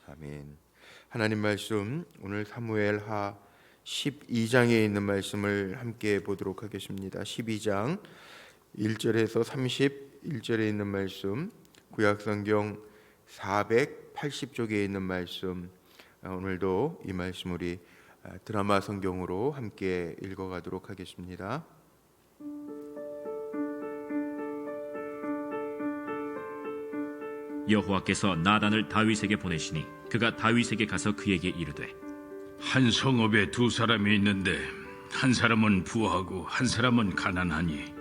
아멘. 하나님 말씀 오늘 사무엘하 12장에 있는 말씀을 함께 보도록 하겠습니다. 12장 1절에서 31절에 있는 말씀, 구약성경 480쪽에 있는 말씀, 오늘도 이 말씀 우리 드라마 성경으로 함께 읽어가도록 하겠습니다. 여호와께서 나단을 다윗에게 보내시니 그가 다윗에게 가서 그에게 이르되, 한 성읍에 두 사람이 있는데 한 사람은 부하고 한 사람은 가난하니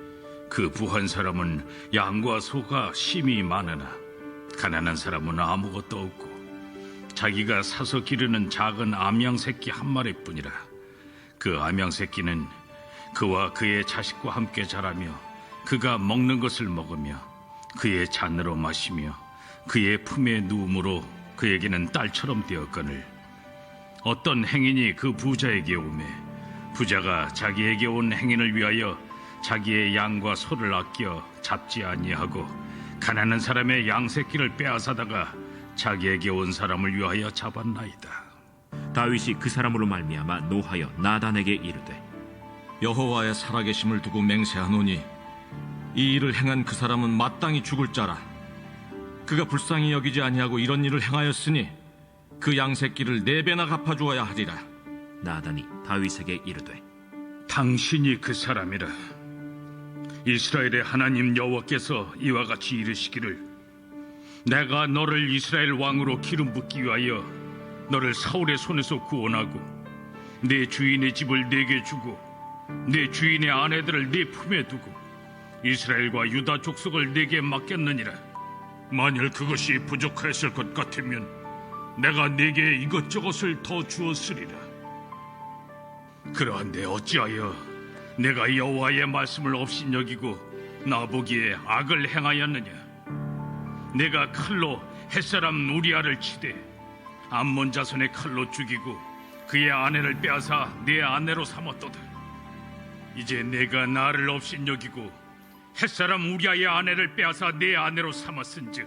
그 부한 사람은 양과 소가 심히 많으나 가난한 사람은 아무것도 없고 자기가 사서 기르는 작은 암양 새끼 한 마리뿐이라. 그 암양 새끼는 그와 그의 자식과 함께 자라며 그가 먹는 것을 먹으며 그의 잔으로 마시며 그의 품에 누움으로 그에게는 딸처럼 되었거늘, 어떤 행인이 그 부자에게 오매 부자가 자기에게 온 행인을 위하여 자기의 양과 소를 아껴 잡지 아니하고 가난한 사람의 양 새끼를 빼앗아다가 자기에게 온 사람을 위하여 잡았나이다. 다윗이 그 사람으로 말미암아 노하여 나단에게 이르되, 여호와의 살아계심을 두고 맹세하노니 이 일을 행한 그 사람은 마땅히 죽을 자라. 그가 불쌍히 여기지 아니하고 이런 일을 행하였으니 그 양새끼를 4배나 갚아주어야 하리라. 나단이 다윗에게 이르되, 당신이 그 사람이라. 이스라엘의 하나님 여호와께서 이와 같이 이르시기를, 내가 너를 이스라엘 왕으로 기름 붓기 위하여 너를 사울의 손에서 구원하고 내 주인의 집을 네게 주고 내 주인의 아내들을 네 품에 두고 이스라엘과 유다 족속을 네게 맡겼느니라. 만일 그것이 부족하였을 것 같으면 내가 네게 이것저것을 더 주었으리라. 그러한데 어찌하여 내가 여호와의 말씀을 업신여기고 나보기에 악을 행하였느냐? 내가 칼로 햇사람 우리아를 치되 암몬 자손의 칼로 죽이고 그의 아내를 빼앗아 내 아내로 삼았도다. 이제 내가 나를 업신여기고 햇사람 우리아의 아내를 빼앗아 내 아내로 삼았은즉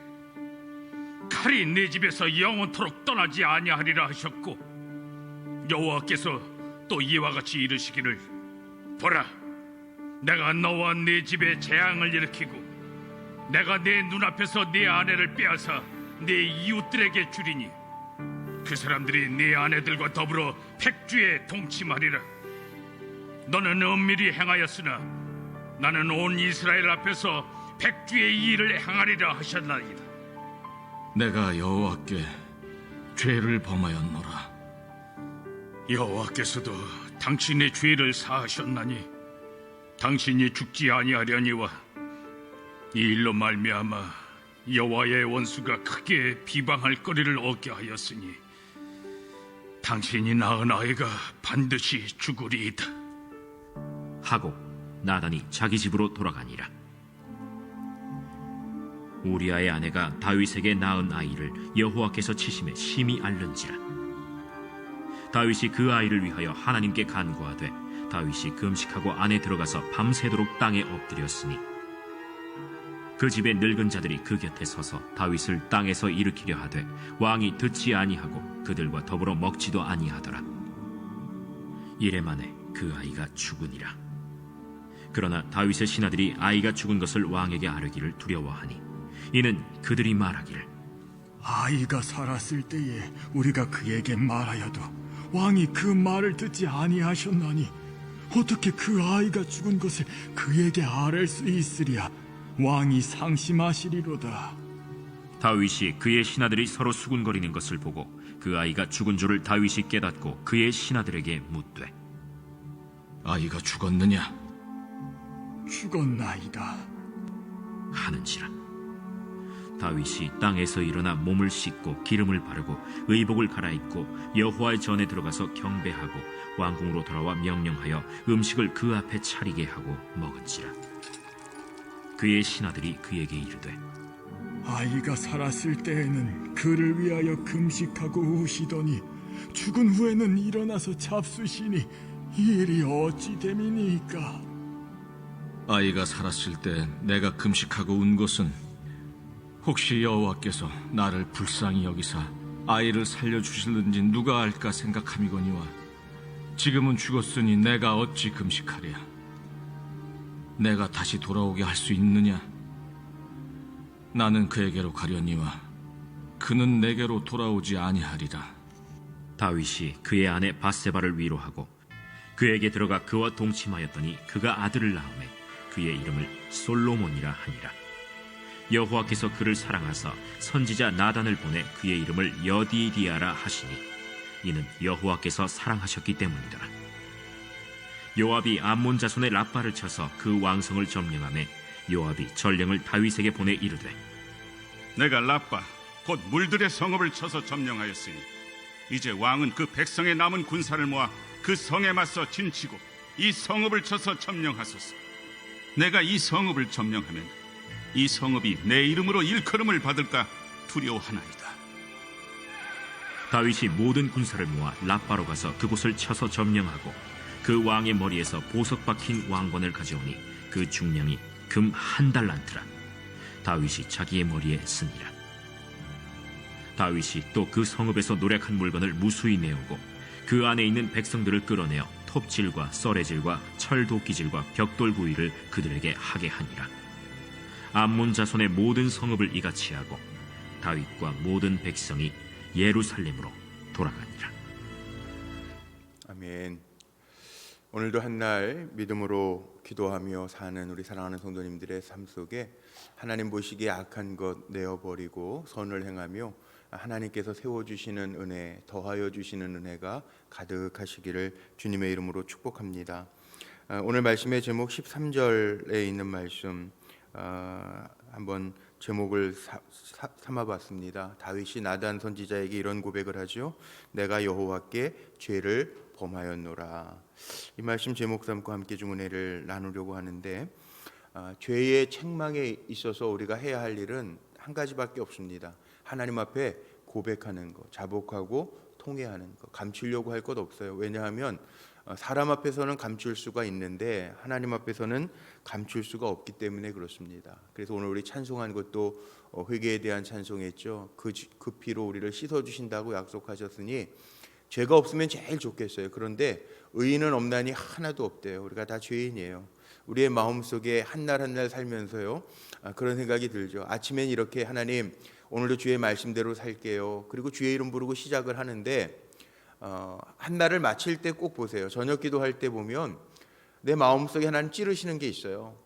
칼이 내 집에서 영원토록 떠나지 아니하리라 하셨고, 여호와께서 또 이와 같이 이르시기를, 보라, 내가 너와 네 집에 재앙을 일으키고 내가 내 눈앞에서 네 아내를 빼앗아 네 이웃들에게 주리니 그 사람들이 네 아내들과 더불어 백주에 동침하리라. 너는 은밀히 행하였으나 나는 온 이스라엘 앞에서 백주의 이 일을 행하리라 하셨나이다. 내가 여호와께 죄를 범하였노라. 여호와께서도 당신의 죄를 사하셨나니 당신이 죽지 아니하려니와 이 일로 말미암아 여호와의 원수가 크게 비방할 거리를 얻게 하였으니 당신이 낳은 아이가 반드시 죽으리이다. 하고 나단이 자기 집으로 돌아가니라. 우리아의 아내가 다윗에게 낳은 아이를 여호와께서 치심에 심히 앓는지라. 다윗이 그 아이를 위하여 하나님께 간구하되 다윗이 금식하고 안에 들어가서 밤새도록 땅에 엎드렸으니 그 집의 늙은 자들이 그 곁에 서서 다윗을 땅에서 일으키려 하되 왕이 듣지 아니하고 그들과 더불어 먹지도 아니하더라. 이래 만에 그 아이가 죽으니라. 그러나 다윗의 신하들이 아이가 죽은 것을 왕에게 아뢰기를 두려워하니 이는 그들이 말하기를, 아이가 살았을 때에 우리가 그에게 말하여도 왕이 그 말을 듣지 아니하셨나니 어떻게 그 아이가 죽은 것을 그에게 아뢰 수 있으랴. 왕이 상심하시리로다. 다윗이 그의 신하들이 서로 수군거리는 것을 보고 그 아이가 죽은 줄을 다윗이 깨닫고 그의 신하들에게 묻되, 아이가 죽었느냐? 죽었나이다 하는지라. 다윗이 땅에서 일어나 몸을 씻고 기름을 바르고 의복을 갈아입고 여호와의 전에 들어가서 경배하고 왕궁으로 돌아와 명령하여 음식을 그 앞에 차리게 하고 먹은지라. 그의 신하들이 그에게 이르되, 아이가 살았을 때에는 그를 위하여 금식하고 우시더니 죽은 후에는 일어나서 잡수시니 이 일이 어찌 됨이니까? 아이가 살았을 때 내가 금식하고 운 것은 혹시 여호와께서 나를 불쌍히 여기사 아이를 살려주실는지 누가 알까 생각함이거니와 지금은 죽었으니 내가 어찌 금식하랴. 내가 다시 돌아오게 할 수 있느냐? 나는 그에게로 가려니와 그는 내게로 돌아오지 아니하리라. 다윗이 그의 아내 바세바를 위로하고 그에게 들어가 그와 동침하였더니 그가 아들을 낳음에 그의 이름을 솔로몬이라 하니라. 여호와께서 그를 사랑하사 선지자 나단을 보내 그의 이름을 여디디아라 하시니 이는 여호와께서 사랑하셨기 때문이더라. 요압이 암몬 자손의 랍바를 쳐서 그 왕성을 점령하매 요압이 전령을 다윗에게 보내 이르되 내가 랍바 곧 물들의 성읍을 쳐서 점령하였으니 이제 왕은 그 백성의 남은 군사를 모아 그 성에 맞서 진치고 이 성읍을 쳐서 점령하소서. 내가 이 성읍을 점령하면 이 성읍이 내 이름으로 일컬음을 받을까 두려워하나이다. 다윗이 모든 군사를 모아 랍바로 가서 그곳을 쳐서 점령하고 그 왕의 머리에서 보석 박힌 왕관을 가져오니 그 중량이 금 1달란트라. 다윗이 자기의 머리에 쓰니라. 다윗이 또 그 성읍에서 노략한 물건을 무수히 내오고 그 안에 있는 백성들을 끌어내어 톱질과 썰애질과 철도끼질과 벽돌 구이를 그들에게 하게 하니라. 암몬 자손의 모든 성읍을 이같이 하고 다윗과 모든 백성이 예루살렘으로 돌아가니라. 아멘. 오늘도 한날 믿음으로 기도하며 사는 우리 사랑하는 성도님들의 삶 속에 하나님 보시기에 악한 것 내어버리고 선을 행하며 하나님께서 세워주시는 은혜, 더하여 주시는 은혜가 가득하시기를 주님의 이름으로 축복합니다. 오늘 말씀의 제목 13절에 있는 말씀 한번 제목을 삼아봤습니다. 다윗이 나단 선지자에게 이런 고백을 하죠. 내가 여호와께 죄를 범하였노라. 이 말씀 제목 삼고 함께 주문회를 나누려고 하는데 죄의 책망에 있어서 우리가 해야 할 일은 한 가지밖에 없습니다. 하나님 앞에 고백하는 것, 자복하고 통회하는 것, 감추려고 할 것 없어요. 왜냐하면 사람 앞에서는 감출 수가 있는데 하나님 앞에서는 감출 수가 없기 때문에 그렇습니다. 그래서 오늘 우리 찬송한 것도 회개에 대한 찬송했죠. 그 피로 우리를 씻어주신다고 약속하셨으니 죄가 없으면 제일 좋겠어요. 그런데 의인은 없나니 하나도 없대요. 우리가 다 죄인이에요. 우리의 마음속에 한날 한날 살면서요 그런 생각이 들죠. 아침엔 이렇게 하나님 오늘도 주의 말씀대로 살게요. 그리고 주의 이름 부르고 시작을 하는데 한날을 마칠 때 꼭 보세요. 저녁 기도할 때 보면 내 마음속에 하나님 찌르시는 게 있어요.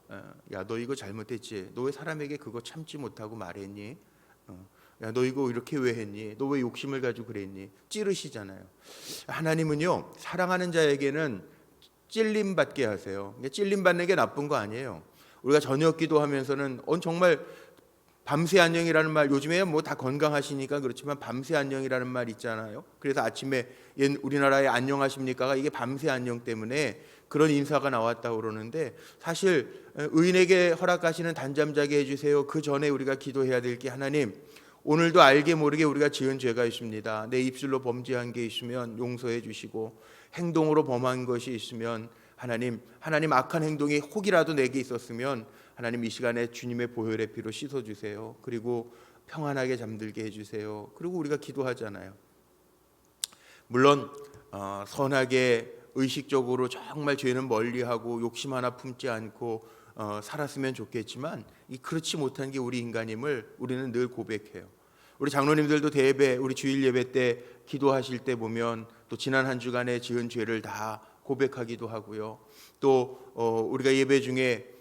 야, 너 이거 잘못했지? 너 왜 사람에게 그거 참지 못하고 말했니? 야, 너 이거 이렇게 왜 했니? 너 왜 욕심을 가지고 그랬니? 찌르시잖아요. 하나님은요 사랑하는 자에게는 찔림 받게 하세요. 찔림 받는 게 나쁜 거 아니에요. 우리가 저녁 기도하면서는 정말 밤새 안녕이라는 말, 요즘에 뭐 다 건강하시니까 그렇지만 밤새 안녕이라는 말 있잖아요. 그래서 아침에 우리나라의 안녕하십니까가 이게 밤새 안녕 때문에 그런 인사가 나왔다고 그러는데 사실 의인에게 허락하시는 단잠 자게 해주세요. 그 전에 우리가 기도해야 될 게 하나님 오늘도 알게 모르게 우리가 지은 죄가 있습니다. 내 입술로 범죄한 게 있으면 용서해 주시고 행동으로 범한 것이 있으면 하나님 악한 행동이 혹이라도 내게 있었으면 하나님 이 시간에 주님의 보혈의 피로 씻어주세요. 그리고 평안하게 잠들게 해주세요. 그리고 우리가 기도하잖아요. 물론 선하게 의식적으로 정말 죄는 멀리하고 욕심 하나 품지 않고 살았으면 좋겠지만 그렇지 못한 게 우리 인간임을 우리는 늘 고백해요. 우리 장로님들도 대예배 우리 주일 예배 때 기도하실 때 보면 또 지난 한 주간에 지은 죄를 다 고백하기도 하고요. 또 우리가 예배 중에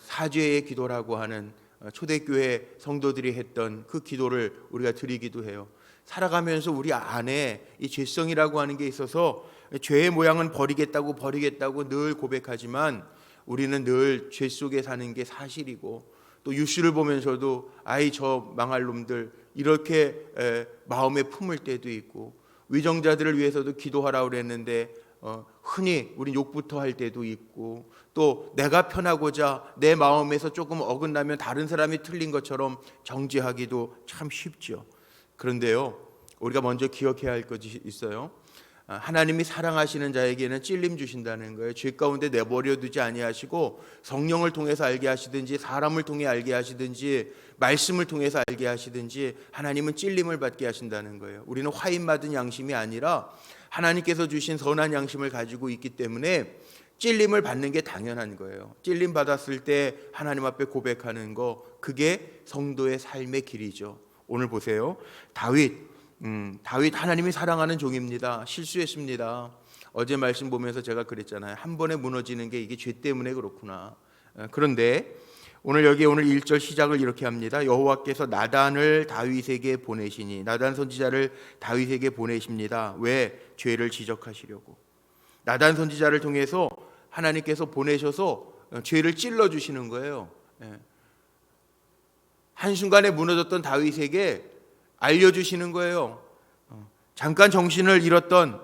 사죄의 기도라고 하는 초대교회 성도들이 했던 그 기도를 우리가 드리기도 해요. 살아가면서 우리 안에 이 죄성이라고 하는 게 있어서 죄의 모양은 버리겠다고 늘 고백하지만 우리는 늘 죄 속에 사는 게 사실이고 또 뉴스를 보면서도 아이 저 망할 놈들 이렇게 마음에 품을 때도 있고 위정자들을 위해서도 기도하라고 그랬는데 흔히 우리 욕부터 할 때도 있고 또 내가 편하고자 내 마음에서 조금 어긋나면 다른 사람이 틀린 것처럼 정죄하기도 참 쉽죠. 그런데요 우리가 먼저 기억해야 할 것이 있어요. 하나님이 사랑하시는 자에게는 찔림 주신다는 거예요. 죄 가운데 내버려 두지 아니하시고 성령을 통해서 알게 하시든지 사람을 통해 알게 하시든지 말씀을 통해서 알게 하시든지 하나님은 찔림을 받게 하신다는 거예요. 우리는 화인 받은 양심이 아니라 하나님께서 주신 선한 양심을 가지고 있기 때문에 찔림을 받는 게 당연한 거예요. 찔림 받았을 때 하나님 앞에 고백하는 거, 그게 성도의 삶의 길이죠. 오늘 보세요. 다윗 하나님이 사랑하는 종입니다. 실수했습니다. 어제 말씀 보면서 제가 그랬잖아요. 한 번에 무너지는 게 이게 죄 때문에 그렇구나. 그런데 오늘 1절 시작을 이렇게 합니다. 여호와께서 나단을 다윗에게 보내시니, 나단 선지자를 다윗에게 보내십니다. 왜? 죄를 지적하시려고. 나단 선지자를 통해서 하나님께서 보내셔서 죄를 찔러 주시는 거예요. 한순간에 무너졌던 다윗에게 알려주시는 거예요. 잠깐 정신을 잃었던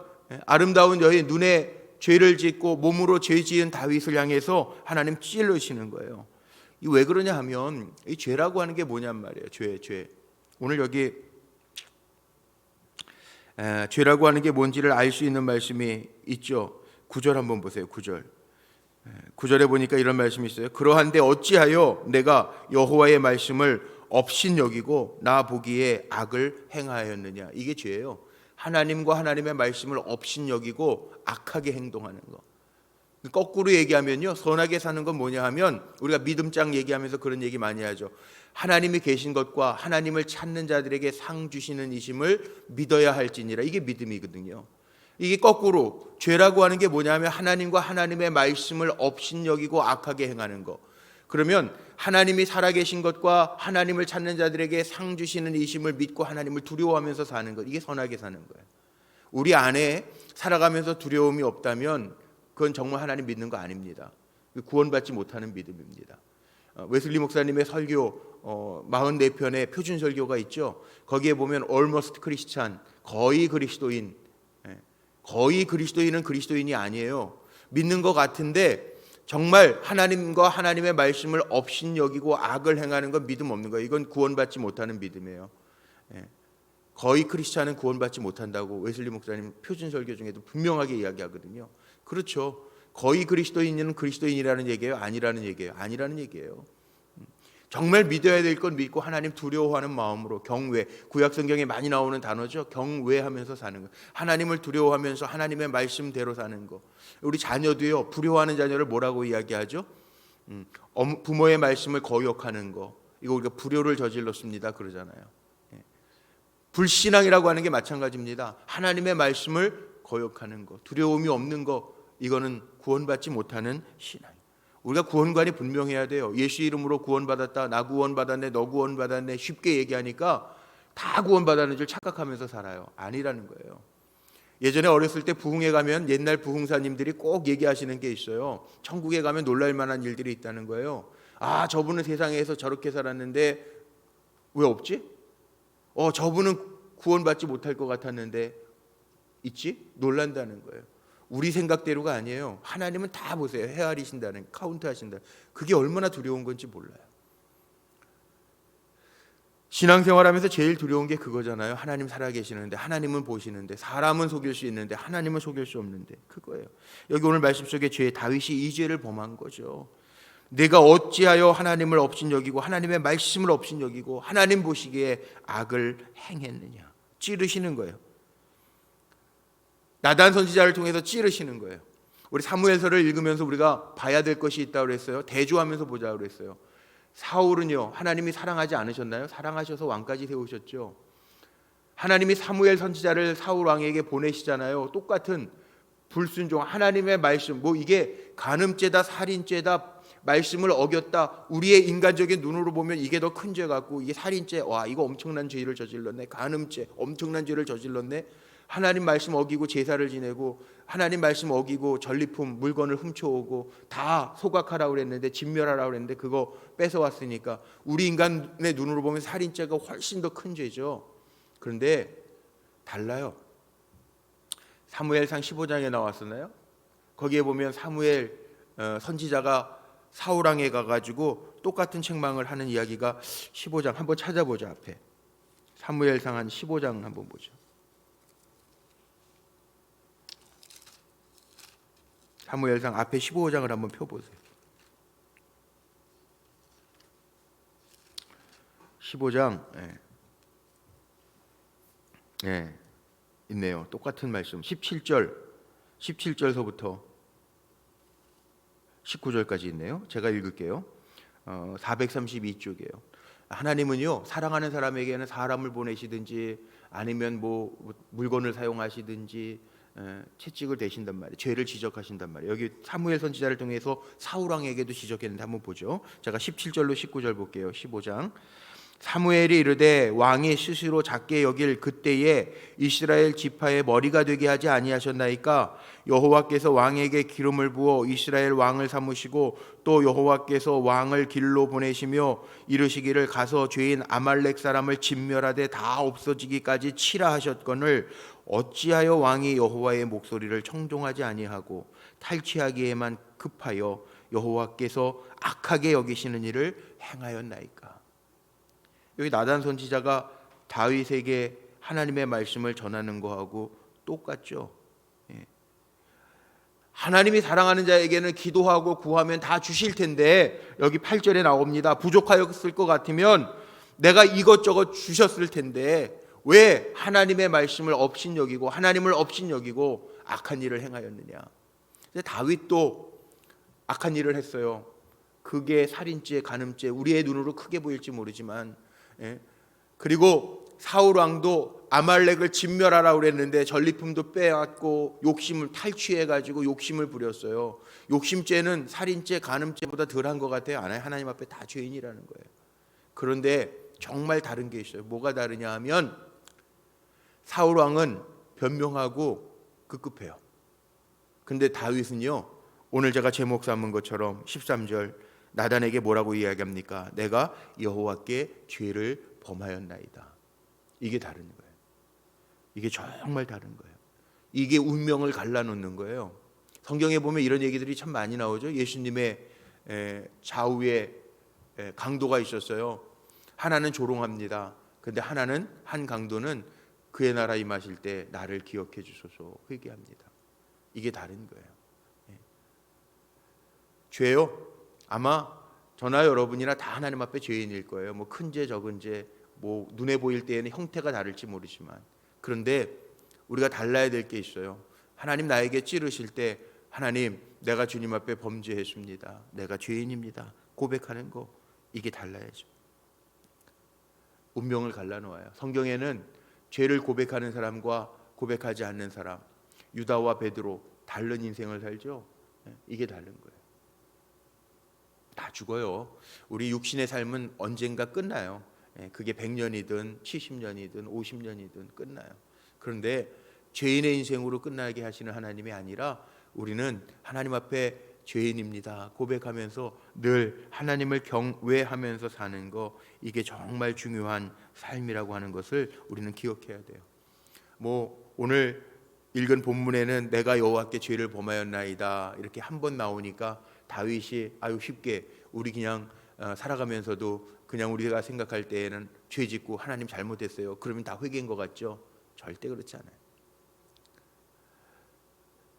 아름다운 여인, 눈에 죄를 짓고 몸으로 죄 지은 다윗을 향해서 하나님 찔러주시는 거예요. 이 왜 그러냐 하면 이 죄라고 하는 게 뭐냔 말이에요. 죄. 오늘 여기 죄라고 하는 게 뭔지를 알 수 있는 말씀이 있죠. 9절 한번 보세요. 9절에 보니까 이런 말씀이 있어요. 그러한데 어찌하여 내가 여호와의 말씀을 업신여기고 나 보기에 악을 행하였느냐. 이게 죄예요. 하나님과 하나님의 말씀을 업신여기고 악하게 행동하는 거. 거꾸로 얘기하면요, 선하게 사는 건 뭐냐 하면, 우리가 믿음장 얘기하면서 그런 얘기 많이 하죠. 하나님이 계신 것과 하나님을 찾는 자들에게 상 주시는 이심을 믿어야 할지니라. 이게 믿음이거든요. 이게 거꾸로 죄라고 하는 게 뭐냐 하면 하나님과 하나님의 말씀을 업신여기고 악하게 행하는 거. 그러면 하나님이 살아계신 것과 하나님을 찾는 자들에게 상 주시는 이심을 믿고 하나님을 두려워하면서 사는 것, 이게 선하게 사는 거예요. 우리 안에 살아가면서 두려움이 없다면 그건 정말 하나님 믿는 거 아닙니다. 구원받지 못하는 믿음입니다. 웨슬리 목사님의 설교 44편의 표준 설교가 있죠. 거기에 보면 almost Christian, 거의 그리스도인, 거의 그리스도인은 그리스도인이 아니에요. 믿는 것 같은데 정말 하나님과 하나님의 말씀을 업신여기고 악을 행하는 건 믿음 없는 거예요. 이건 구원받지 못하는 믿음이에요. 거의 크리스찬은 구원받지 못한다고 웨슬리 목사님 표준 설교 중에도 분명하게 이야기하거든요. 그렇죠. 거의 그리스도인은 그리스도인이라는 얘기예요? 아니라는 얘기예요? 아니라는 얘기예요. 정말 믿어야 될 건 믿고 하나님 두려워하는 마음으로 경외, 구약 성경에 많이 나오는 단어죠. 경외하면서 사는 거. 하나님을 두려워하면서 하나님의 말씀대로 사는 거. 우리 자녀도요, 두려워하는 자녀를 뭐라고 이야기하죠? 부모의 말씀을 거역하는 거. 이거 우리가 불효를 저질렀습니다 그러잖아요. 불신앙이라고 하는 게 마찬가지입니다. 하나님의 말씀을 거역하는 거, 두려움이 없는 거, 이거는 구원받지 못하는 신앙. 우리가 구원관이 분명해야 돼요. 예수 이름으로 구원받았다, 나 구원받았네, 너 구원받았네 쉽게 얘기하니까 다 구원받았는 줄 착각하면서 살아요. 아니라는 거예요. 예전에 어렸을 때 부흥회 가면 옛날 부흥사님들이 꼭 얘기하시는 게 있어요. 천국에 가면 놀랄 만한 일들이 있다는 거예요. 아, 저분은 세상에서 저렇게 살았는데 왜 없지? 저분은 구원받지 못할 것 같았는데 있지? 놀란다는 거예요. 우리 생각대로가 아니에요. 하나님은 다 보세요. 헤아리신다는, 카운트하신다. 그게 얼마나 두려운 건지 몰라요. 신앙생활하면서 제일 두려운 게 그거잖아요. 하나님 살아계시는데, 하나님은 보시는데, 사람은 속일 수 있는데 하나님은 속일 수 없는데, 그거예요. 여기 오늘 말씀 속에 다윗이 이 죄를 범한 거죠. 내가 어찌하여 하나님을 업신여기고 하나님의 말씀을 업신여기고 하나님 보시기에 악을 행했느냐. 찌르시는 거예요. 나단 선지자를 통해서 찌르시는 거예요. 우리 사무엘서를 읽으면서 우리가 봐야 될 것이 있다고 그랬어요. 대조하면서 보자고 그랬어요. 사울은요, 하나님이 사랑하지 않으셨나요? 사랑하셔서 왕까지 세우셨죠. 하나님이 사무엘 선지자를 사울 왕에게 보내시잖아요. 똑같은 불순종, 하나님의 말씀, 이게 간음죄다, 살인죄다, 말씀을 어겼다, 우리의 인간적인 눈으로 보면 이게 더 큰 죄 같고, 이게 살인죄, 와 이거 엄청난 죄를 저질렀네, 간음죄 엄청난 죄를 저질렀네. 하나님 말씀 어기고 제사를 지내고 하나님 말씀 어기고 전리품 물건을 훔쳐오고 다 소각하라고 그랬는데, 진멸하라고 그랬는데 그거 뺏어왔으니까 우리 인간의 눈으로 보면 살인죄가 훨씬 더 큰 죄죠. 그런데 달라요. 사무엘상 15장에 나왔었나요? 거기에 보면 사무엘 선지자가 사울왕에 가가지고 똑같은 책망을 하는 이야기가 15장 한번 찾아보죠. 앞에 사무엘상 한 15장 한번 보죠. 사무엘상 앞에 15장을 한번 펴보세요. 15장 있네요. 똑같은 말씀 17절서부터 19절까지 있네요. 제가 읽을게요. 432쪽이에요. 하나님은요, 사랑하는 사람에게는 사람을 보내시든지 아니면 뭐 물건을 사용하시든지 채찍을 대신단 말이에요. 죄를 지적하신단 말이에요. 여기 사무엘 선지자를 통해서 사울 왕에게도 지적했는데 한번 보죠. 제가 17절로 19절 볼게요. 15장. 사무엘이 이르되 왕이 스스로 작게 여길 그때에 이스라엘 지파의 머리가 되게 하지 아니하셨나이까? 여호와께서 왕에게 기름을 부어 이스라엘 왕을 삼으시고 또 여호와께서 왕을 길로 보내시며 이르시기를 가서 죄인 아말렉 사람을 진멸하되 다 없어지기까지 치라 하셨거늘 어찌하여 왕이 여호와의 목소리를 청종하지 아니하고 탈취하기에만 급하여 여호와께서 악하게 여기시는 일을 행하였나이까? 여기 나단 선지자가 다윗에게 하나님의 말씀을 전하는 거하고 똑같죠. 하나님이 사랑하는 자에게는 기도하고 구하면 다 주실 텐데 여기 8절에 나옵니다. 부족하였을 것 같으면 내가 이것저것 주셨을 텐데 왜 하나님의 말씀을 업신여기고 하나님을 업신여기고 악한 일을 행하였느냐. 근데 다윗도 악한 일을 했어요. 그게 살인죄, 간음죄, 우리의 눈으로 크게 보일지 모르지만 그리고 사울 왕도 아말렉을 진멸하라고 그랬는데 전리품도 빼앗고 욕심을 탈취해가지고 욕심을 부렸어요. 욕심죄는 살인죄, 간음죄보다 덜한 것 같아요. 안 해요? 하나님 앞에 다 죄인이라는 거예요. 그런데 정말 다른 게 있어요. 뭐가 다르냐 하면 사울 왕은 변명하고 급급해요. 근데 다윗은요, 오늘 제가 제목 삼은 것처럼 13절 나단에게 뭐라고 이야기합니까? 내가 여호와께 죄를 범하였나이다. 이게 다른 거예요. 이게 정말 다른 거예요. 이게 운명을 갈라놓는 거예요. 성경에 보면 이런 얘기들이 참 많이 나오죠. 예수님의 좌우에 강도가 있었어요. 하나는 조롱합니다. 근데 하나는 한 강도는 그의 나라 임하실 때 나를 기억해 주소서 회개합니다. 이게 다른 거예요. 죄요? 아마 저나 여러분이나 다 하나님 앞에 죄인일 거예요. 뭐 큰 죄, 적은 죄, 뭐 눈에 보일 때에는 형태가 다를지 모르지만, 그런데 우리가 달라야 될 게 있어요. 하나님 나에게 찌르실 때 하나님, 내가 주님 앞에 범죄했습니다. 내가 죄인입니다. 고백하는 거, 이게 달라야죠. 운명을 갈라놓아요. 성경에는 죄를 고백하는 사람과 고백하지 않는 사람, 유다와 베드로 다른 인생을 살죠. 이게 다른 거예요. 다 죽어요. 우리 육신의 삶은 언젠가 끝나요. 그게 100년이든 70년이든 50년이든 끝나요. 그런데 죄인의 인생으로 끝나게 하시는 하나님이 아니라 우리는 하나님 앞에 죄인입니다 고백하면서 늘 하나님을 경외하면서 사는 거, 이게 정말 중요한 삶이라고 하는 것을 우리는 기억해야 돼요. 뭐 오늘 읽은 본문에는 내가 여호와께 죄를 범하였나이다 이렇게 한 번 나오니까 다윗이 아유 쉽게 우리 그냥 살아가면서도 그냥 우리가 생각할 때에는 죄 짓고 하나님 잘못했어요 그러면 다 회개인 것 같죠? 절대 그렇지 않아요.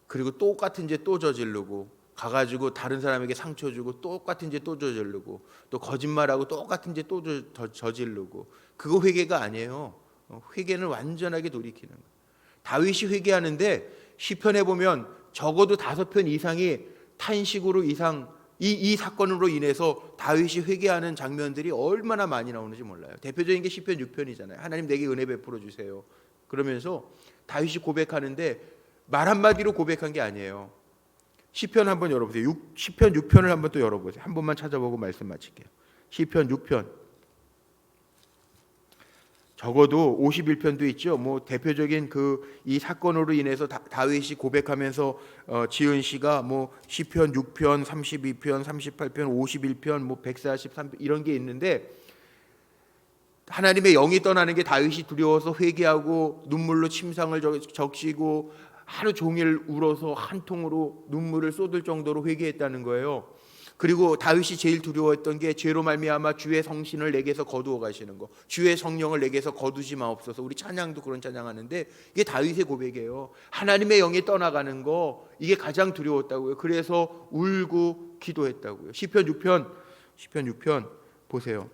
그리고 똑같은 죄 또 저지르고 가가지고 다른 사람에게 상처 주고 똑같은 죄 또 저지르고 또 거짓말하고 똑같은 죄 또 저지르고, 그거 회개가 아니에요. 회개는 완전하게 돌이키는 거예요. 다윗이 회개하는데 시편에 보면 적어도 5편 이상이 탄식으로 이 사건으로 인해서 다윗이 회개하는 장면들이 얼마나 많이 나오는지 몰라요. 대표적인 게 시편 6편이잖아요. 하나님 내게 은혜 베풀어 주세요. 그러면서 다윗이 고백하는데 말 한마디로 고백한 게 아니에요. 시편 한번 열어보세요. 시편 6편을 한번 또 열어보세요. 한 번만 찾아보고 말씀 마칠게요. 시편 6편. 적어도 51편도 있죠. 뭐 대표적인 이 사건으로 인해서 다윗이 고백하면서 지은 시가 뭐 시편 6편, 32편, 38편, 51편, 뭐 143편 이런 게 있는데, 하나님의 영이 떠나는 게 다윗이 두려워서 회개하고 눈물로 침상을 적시고 하루 종일 울어서 한 통으로 눈물을 쏟을 정도로 회개했다는 거예요. 그리고 다윗이 제일 두려워했던 게 죄로 말미암아 주의 성신을 내게서 거두어 가시는 거, 주의 성령을 내게서 거두지 마옵소서. 우리 찬양도 그런 찬양하는데 이게 다윗의 고백이에요. 하나님의 영이 떠나가는 거, 이게 가장 두려웠다고요. 그래서 울고 기도했다고요. 시편 6편 보세요.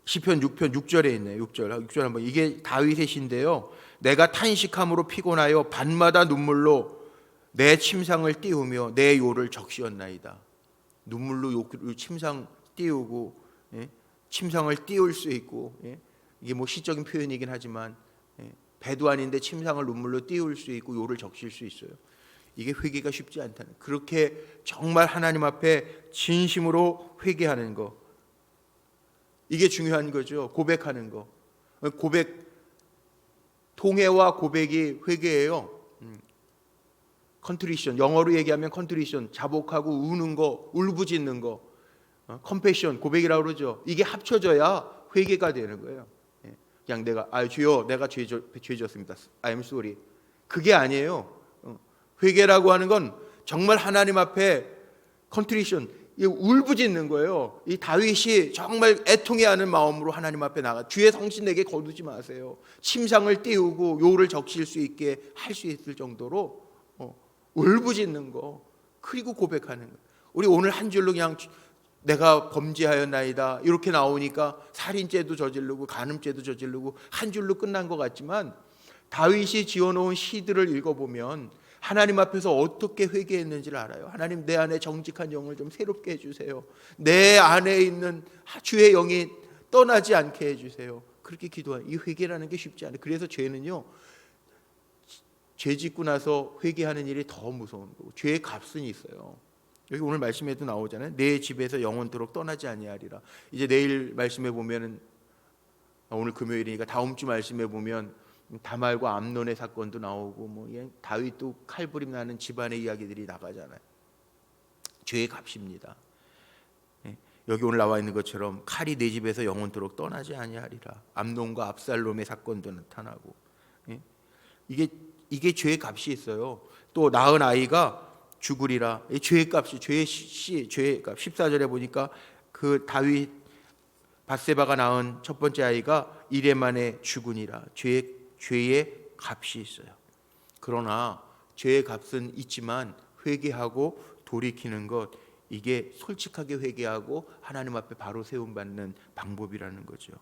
시편 6편 6절에 있네요. 6절 한번. 이게 다윗의 시인데요. 내가 탄식함으로 피곤하여 밤마다 눈물로 내 침상을 띄우며 내 요를 적시었나이다. 눈물로 침상 띄우고, 침상을 띄울 수 있고, 이게 뭐 시적인 표현이긴 하지만 배도 아닌데 침상을 눈물로 띄울 수 있고 요를 적실 수 있어요. 이게 회개가 쉽지 않다는, 그렇게 정말 하나님 앞에 진심으로 회개하는 거, 이게 중요한 거죠. 고백하는 거. 고백, 통회와 고백이 회개예요. 컨트리션, 영어로 얘기하면 컨트리션, 자복하고 우는 거, 울부짖는 거, 컴패션, 고백이라고 그러죠. 이게 합쳐져야 회개가 되는 거예요. 그냥 내가 주여 내가 죄 졌습니다. I am sorry. 그게 아니에요. 회개라고 하는 건 정말 하나님 앞에 컨트리션, 울부짖는 거예요. 이 다윗이 정말 애통해하는 마음으로 하나님 앞에 나가, 주의 성신 내게 거두지 마세요. 침상을 띄우고 요를 적실 수 있게 할 수 있을 정도로 울부짖는 거, 그리고 고백하는 거. 우리 오늘 한 줄로 그냥 내가 범죄하였나이다 이렇게 나오니까 살인죄도 저지르고 간음죄도 저지르고 한 줄로 끝난 것 같지만, 다윗이 지어놓은 시들을 읽어보면 하나님 앞에서 어떻게 회개했는지를 알아요. 하나님, 내 안에 정직한 영을 좀 새롭게 해주세요. 내 안에 있는 주의 영이 떠나지 않게 해주세요. 그렇게 기도하는, 이 회개라는 게 쉽지 않아요. 그래서 죄는요, 죄 짓고 나서 회개하는 일이 더 무서운 거고, 죄의 값은 있어요. 여기 오늘 말씀에도 나오잖아요. 내 집에서 영원토록 떠나지 아니하리라. 이제 내일 말씀에 보면은, 오늘 금요일이니까 다음 주 말씀에 보면 다말과 암논의 사건도 나오고, 뭐 다윗도 칼부림 나는 집안의 이야기들이 나가잖아요. 죄의 값입니다. 여기 오늘 나와 있는 것처럼 칼이 내 집에서 영원토록 떠나지 아니하리라. 암논과 압살롬의 사건도 나타나고, 이게 죄의 값이 있어요. 또 낳은 아이가 죽으리라. 이 죄의 값이, 죄의 값. 14절에 보니까 그 다윗 밧세바가 낳은 첫 번째 아이가 이래 만에 죽으니라. 죄의 값이 있어요. 그러나 죄의 값은 있지만 회개하고 돌이키는 것, 이게 솔직하게 회개하고 하나님 앞에 바로 세움받는 방법이라는 거죠.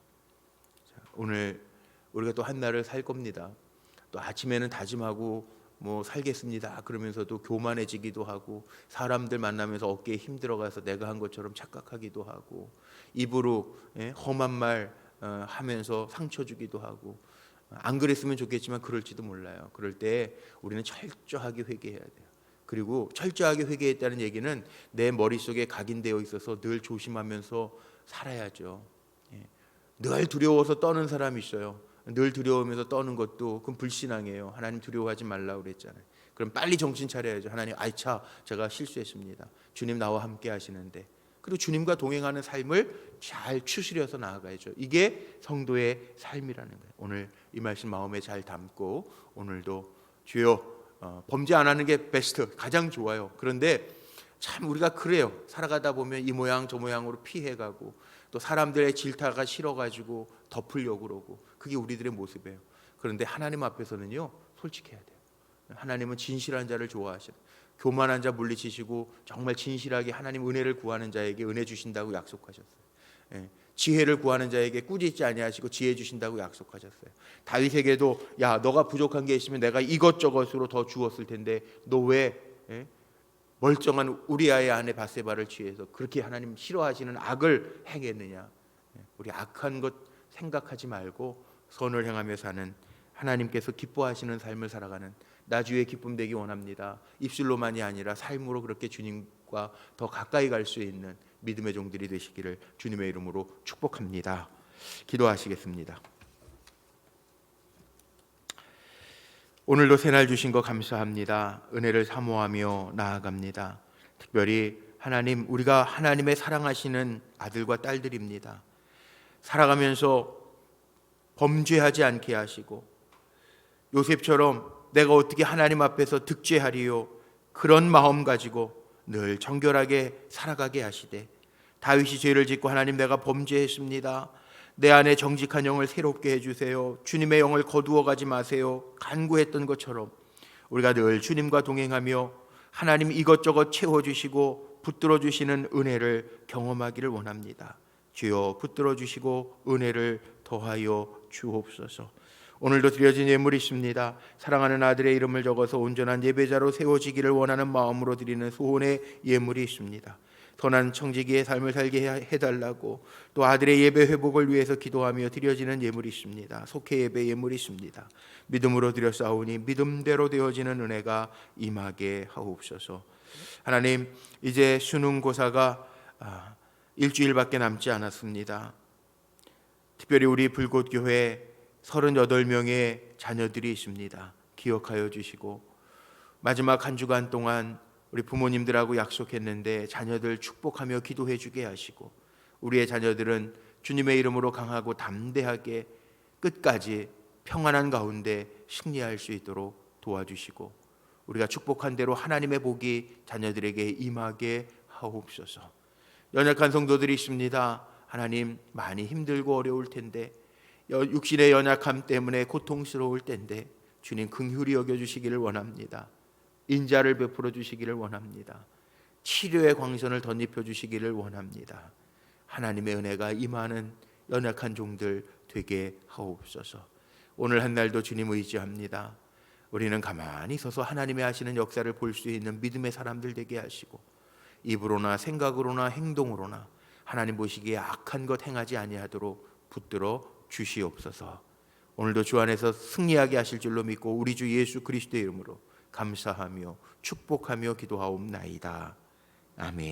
오늘 우리가 또 한 날을 살 겁니다. 또 아침에는 다짐하고 뭐 살겠습니다 그러면서도 교만해지기도 하고, 사람들 만나면서 어깨에 힘 들어가서 내가 한 것처럼 착각하기도 하고, 입으로 험한 말 하면서 상처 주기도 하고, 안 그랬으면 좋겠지만 그럴지도 몰라요. 그럴 때 우리는 철저하게 회개해야 돼요. 그리고 철저하게 회개했다는 얘기는 내 머릿속에 각인되어 있어서 늘 조심하면서 살아야죠. 늘 두려워서 떠는 사람이 있어요. 늘 두려우면서 떠는 것도 그건 불신앙이에요. 하나님 두려워하지 말라고 그랬잖아요. 그럼 빨리 정신 차려야죠. 하나님, 제가 실수했습니다. 주님 나와 함께 하시는데, 그리고 주님과 동행하는 삶을 잘 추스려서 나아가야죠. 이게 성도의 삶이라는 거예요. 오늘 이 말씀 마음에 잘 담고, 오늘도 주여, 범죄 안 하는 게 베스트, 가장 좋아요. 그런데 참 우리가 그래요. 살아가다 보면 이 모양 저 모양으로 피해가고, 또 사람들의 질타가 싫어가지고 덮으려고 그러고, 그게 우리들의 모습이에요. 그런데 하나님 앞에서는요, 솔직해야 돼요. 하나님은 진실한 자를 좋아하셔요. 교만한 자 물리치시고 정말 진실하게 하나님 은혜를 구하는 자에게 은혜 주신다고 약속하셨어요. 지혜를 구하는 자에게 꾸짖지 아니하시고 지혜 주신다고 약속하셨어요. 다윗에게도 야, 너가 부족한 게 있으면 내가 이것저것으로 더 주었을 텐데 너 왜 멀쩡한 우리아의 아내 밧세바를 취해서 그렇게 하나님 싫어하시는 악을 행했느냐. 우리 악한 것 생각하지 말고 선을 행하며 사는, 하나님께서 기뻐하시는 삶을 살아가는 나 주의 기쁨 되기 원합니다. 입술로만이 아니라 삶으로 그렇게 주님과 더 가까이 갈 수 있는 믿음의 종들이 되시기를 주님의 이름으로 축복합니다. 기도하시겠습니다. 오늘도 새날 주신 거 감사합니다. 은혜를 사모하며 나아갑니다. 특별히 하나님, 우리가 하나님의 사랑하시는 아들과 딸들입니다. 살아가면서 범죄하지 않게 하시고, 요셉처럼 내가 어떻게 하나님 앞에서 득죄하리요, 그런 마음 가지고 늘 정결하게 살아가게 하시되, 다윗이 죄를 짓고 하나님 내가 범죄했습니다, 내 안에 정직한 영을 새롭게 해주세요, 주님의 영을 거두어 가지 마세요 간구했던 것처럼 우리가 늘 주님과 동행하며 하나님 이것저것 채워주시고 붙들어 주시는 은혜를 경험하기를 원합니다. 주여 붙들어 주시고 은혜를 더하여 주옵소서. 오늘도 드려진 예물이 있습니다. 사랑하는 아들의 이름을 적어서 온전한 예배자로 세워지기를 원하는 마음으로 드리는 소원의 예물이 있습니다. 선한 청지기의 삶을 살게 해달라고, 또 아들의 예배 회복을 위해서 기도하며 드려지는 예물이 있습니다. 속회 예배 예물이 있습니다. 믿음으로 드렸사오니 믿음대로 되어지는 은혜가 임하게 하옵소서. 하나님, 이제 수능고사가 일주일밖에 남지 않았습니다. 특별히 우리 불꽃교회 38명의 자녀들이 있습니다. 기억하여 주시고, 마지막 한 주간 동안 우리 부모님들하고 약속했는데 자녀들 축복하며 기도해 주게 하시고, 우리의 자녀들은 주님의 이름으로 강하고 담대하게 끝까지 평안한 가운데 승리할 수 있도록 도와주시고, 우리가 축복한 대로 하나님의 복이 자녀들에게 임하게 하옵소서. 연약한 성도들이 있습니다. 하나님, 많이 힘들고 어려울 텐데, 육신의 연약함 때문에 고통스러울 텐데 주님 긍휼히 여겨주시기를 원합니다. 인자를 베풀어 주시기를 원합니다. 치료의 광선을 덧입혀 주시기를 원합니다. 하나님의 은혜가 임하는 연약한 종들 되게 하옵소서. 오늘 한 날도 주님 의지합니다. 우리는 가만히 서서 하나님의 하시는 역사를 볼 수 있는 믿음의 사람들 되게 하시고, 입으로나 생각으로나 행동으로나 하나님 보시기에 악한 것 행하지 아니하도록 붙들어 주시옵소서. 오늘도 주 안에서 승리하게 하실 줄로 믿고 우리 주 예수 그리스도의 이름으로 감사하며 축복하며 기도하옵나이다. 아멘.